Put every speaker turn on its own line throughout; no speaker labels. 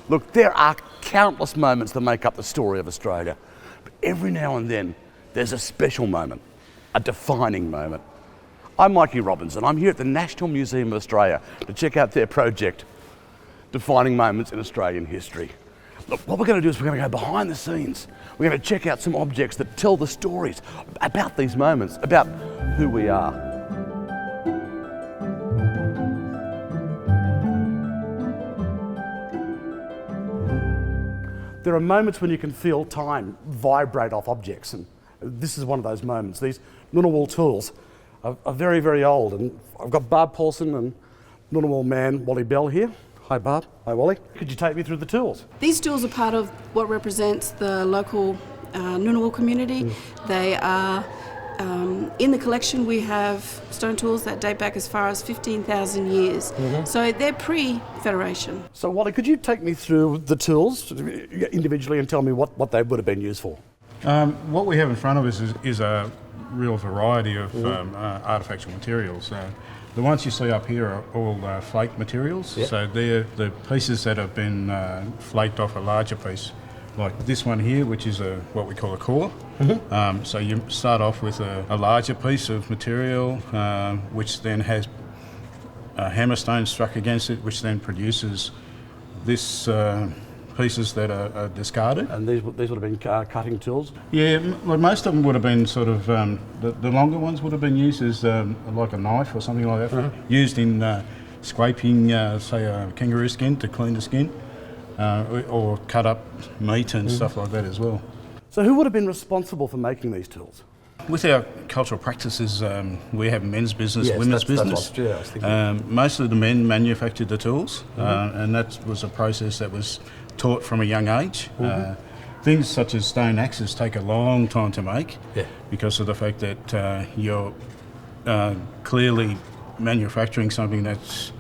Look, there are countless moments that make up the story of Australia. But every now and then, there's a special moment, a defining moment. I'm Mikey Robbins, and I'm here at the National Museum of Australia to check out their project, Defining Moments in Australian History. Look, what we're going to do is we're going to go behind the scenes. We're going to check out some objects that tell the stories about these moments, about who we are. There are moments when you can feel time vibrate off objects, and this is one of those moments. These Ngunnawal tools are very, very old, and I've got Barb Paulson and Ngunnawal man Wally Bell here. Hi Barb, hi Wally. Could you take me through the tools?
These tools are part of what represents the local Ngunnawal community. They are, in the collection we have stone tools that date back as far as 15,000 years. So they're pre-Federation.
So Wally, could you take me through the tools individually and tell me what they would have been used for?
What we have in front of us is a real variety of artefactual materials. The ones you see up here are all flake materials, so they're the pieces that have been flaked off a larger piece, like this one here, which is what we call a core. So you start off with a larger piece of material, which then has a hammerstone struck against it, which then produces this pieces that are discarded.
And these would have been cutting tools?
Yeah, well, most of them would have been sort of, the longer ones would have been used as like a knife or something like that, used in scraping, say, a kangaroo skin to clean the skin, or cut up meat and stuff like that as well.
So who would have been responsible for making these tools?
With our cultural practices, we have men's business, women's business. Most of the men manufactured the tools, and that was a process that was taught from a young age. Things such as stone axes take a long time to make because of the fact that you're clearly manufacturing something that's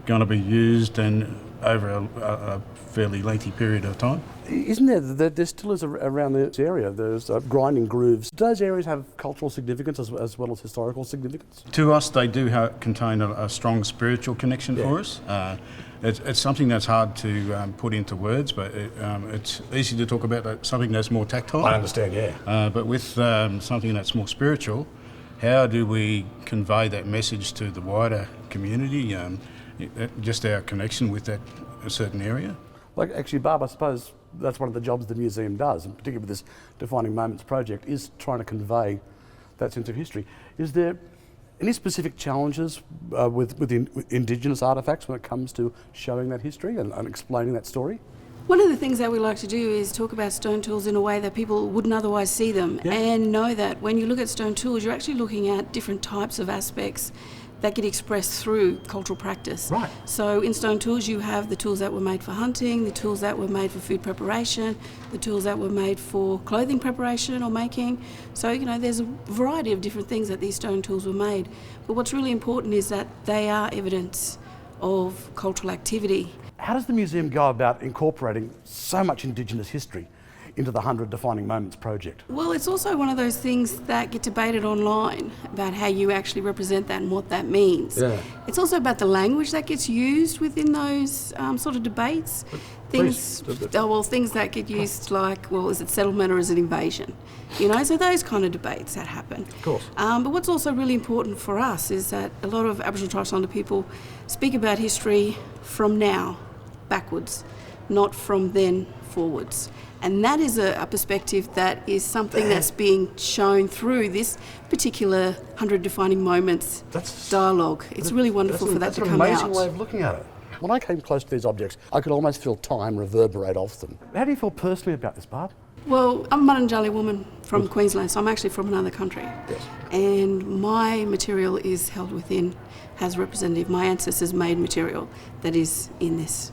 going to be used and over a fairly lengthy period of time.
Isn't there still is around this area, there's grinding grooves. Do those areas have cultural significance as well as historical significance?
To us, they do contain a strong spiritual connection for us. It's something that's hard to put into words, but it's easy to talk about something that's more tactile.
I understand,
but with something that's more spiritual, how do we convey that message to the wider community, just our connection with that certain area?
Like, actually, Barb, I suppose that's one of the jobs the museum does, and particularly with this Defining Moments project, is trying to convey that sense of history. Is there any specific challenges with Indigenous artefacts when it comes to showing that history and explaining that story?
One of the things that we like to do is talk about stone tools in a way that people wouldn't otherwise see them, and know that when you look at stone tools, you're actually looking at different types of aspects that get expressed through cultural practice.
Right.
So in stone tools you have the tools that were made for hunting, the tools that were made for food preparation, the tools that were made for clothing preparation or making. So, there's a variety of different things that these stone tools were made. But what's really important is that they are evidence of cultural activity.
How does the museum go about incorporating so much Indigenous history into the 100 Defining Moments project?
Well, it's also one of those things that get debated online about how you actually represent that and what that means. It's also about the language that gets used within those sort of debates. Things that get used like, well, is it settlement or is it invasion? So those kind of debates that happen.
Of course.
But what's also really important for us is that a lot of Aboriginal Torres Strait Islander people speak about history from now backwards, not from then forwards. And that is a perspective that is something that's being shown through this particular 100 Defining Moments dialogue. It's really wonderful for that to come out.
That's an amazing way of looking at it. When I came close to these objects, I could almost feel time reverberate off them. How do you feel personally about this, Barb?
Well, I'm a Murrunjali woman from Queensland, so I'm actually from another country.
Yes.
And my material is held within, as representative, my ancestors' made material that is in this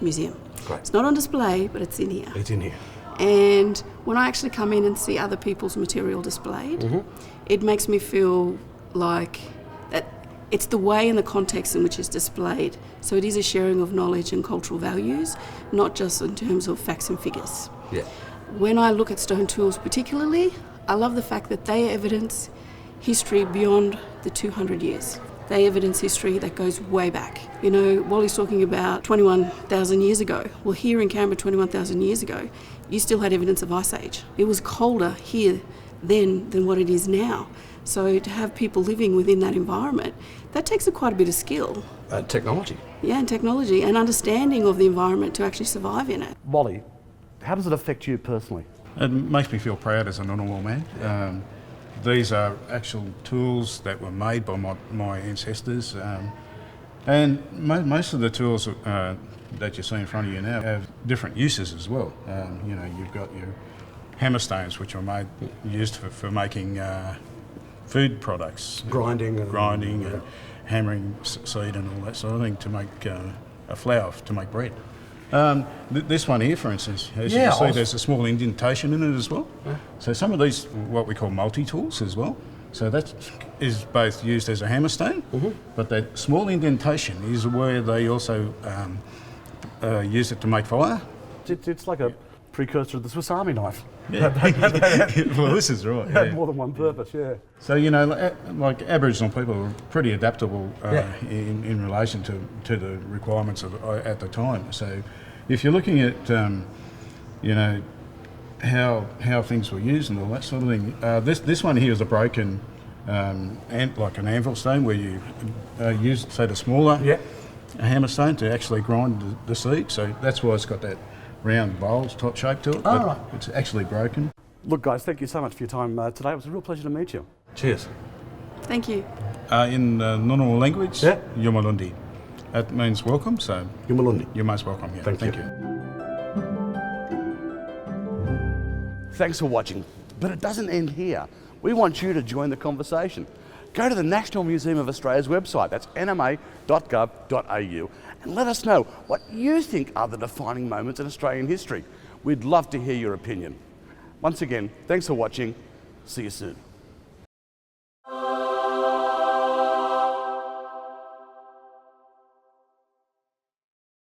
museum.
Great.
It's not on display, but it's in here.
It's in here.
And when I actually come in and see other people's material displayed, it makes me feel like that it's the way and the context in which it's displayed. So it is a sharing of knowledge and cultural values, not just in terms of facts and figures.
Yeah.
When I look at stone tools particularly, I love the fact that they evidence history beyond the 200 years. they evidence history that goes way back. You know, Wally's talking about 21,000 years ago. Well, here in Canberra 21,000 years ago, you still had evidence of Ice Age. It was colder here then than what it is now. So to have people living within that environment, that takes quite a bit of skill.
Technology.
Yeah, and technology and understanding of the environment to actually survive in it.
Wally, how does it affect you personally?
It makes me feel proud as an Ngunnawal man. These are actual tools that were made by my ancestors, and most of the tools that you see in front of you now have different uses as well. You know, you've got your hammer stones, which are used for making food products,
Grinding
and hammering seed and all that sort of thing to make a flour to make bread. This one here, for instance, as you can see, there's a small indentation in it as well. Yeah. So some of these, what we call multi-tools as well. So that is both used as a hammerstone, but that small indentation is where they also use it to make fire.
It's like a precursor to the Swiss Army knife.
Yeah. Well, this is right.
Had more than one purpose, yeah.
So, you know, like Aboriginal people were pretty adaptable in relation to the requirements at the time. So if you're looking at, you know, how things were used and all that sort of thing, this one here is a broken, like an anvil stone where you use, say, the smaller hammer stone to actually grind the seed. So that's why it's got that round bowl type shape to it, but it's actually broken.
Look, guys, thank you so much for your time today. It was a real pleasure to meet you. Cheers.
Thank you.
In Ngunnawal language, Yumalundi. That means welcome, so
Yumalundi.
You're most welcome here.
Thank you. Thanks for watching, but it doesn't end here. We want you to join the conversation. Go to the National Museum of Australia's website, that's nma.gov.au, and let us know what you think are the defining moments in Australian history. We'd love to hear your opinion. Once again, thanks for watching. See you soon.